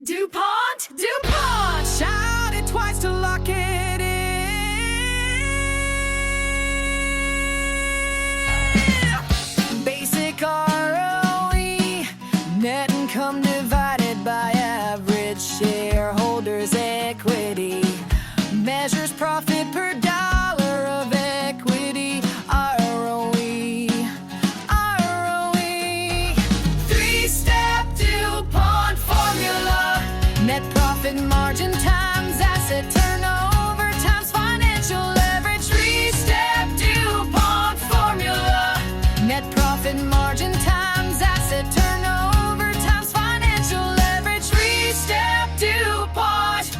DuPont! DuPont! Shout it twice to lock it in. Basic ROE, net income divided by average shareholders' equity, measures profit per dollar of equity. ROE, ROE. Three-step DuPont formula. Net profit margin times asset turnover times financial leverage. Three-step DuPont formula. Net profit margin times asset turnover times financial leverage. Three-step DuPont.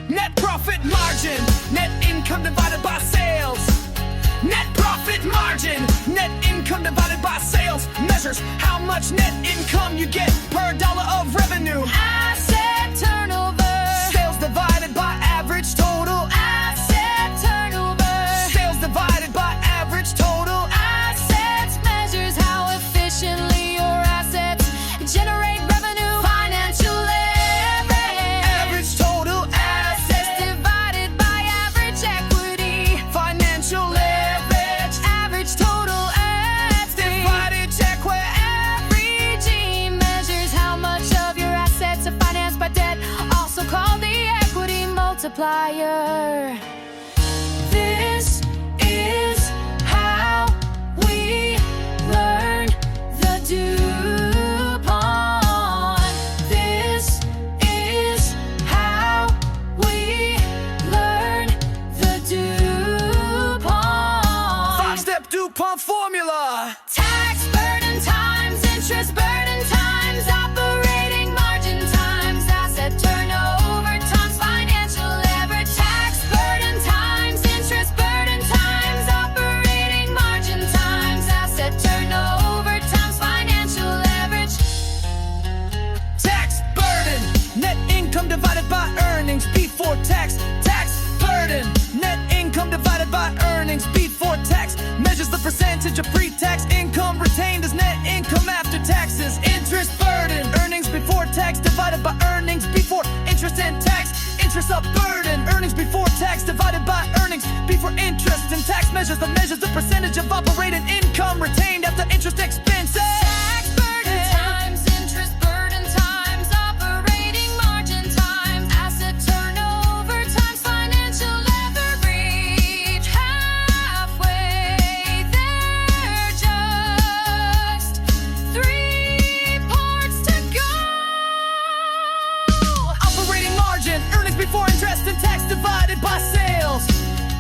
Net profit margin, net income divided by sales. Net profit margin, net income divided by sales, measures how much net income you get per dollar of revenue. Asset turnover, sales divided by average total. Asset turnover, sales divided by average total. Assets measures how efficiently your assets generate revenue. Financial leverage, average total assets divided by average equity. Financial leverage, average total assets divided check where every G measures how much of your assets are financed by debt, also called the equity multiplier. This is how we learn the DuPont. This is how we learn the DuPont. Five-step DuPont formula. Tax burden times interest burden times operating margin times asset turnover times financial leverage. Tax burden times interest burden times operating margin times asset turnover times financial leverage. Tax burden, net income divided by earnings before tax. Tax burden, net income divided by earnings before tax, measures the percentage of pre-tax income retained as net income after taxes. Interest burden, earnings before tax divided by earnings before interest and tax. Interest up burden, earnings before tax divided by earnings before interest and tax, measures the percentage of operating income retained after interest expenses. Tax burden times interest burden times operating margin times asset turnover times financial leverage. Halfway there, just 3 parts to go. Operating margin, earnings before interest and tax divided by sales.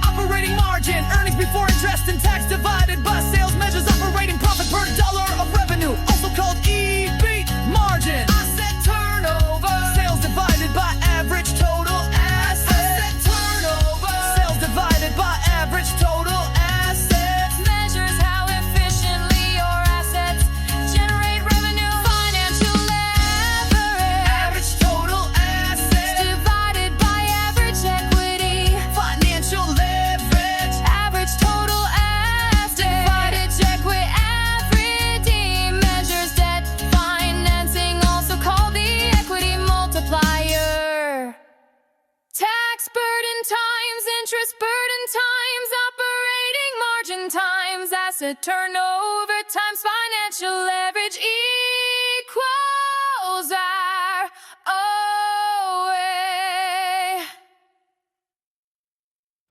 Operating margin, earnings before interest and tax divided by sales, measures operating profit per dollar of revenue, also called EBIT margin. Asset turnover, sales divided by average total assets. Asset turnover, sales divided by average total assets, measures how efficiently your assets generate revenue. Financial leverage, average total assets divided by average equity. Financial leverage, average total assets divided check with equity, measures debt financing, also called the equity multiplier. Tax burden times interest burden times operating margin times asset turnover times financial leverage equals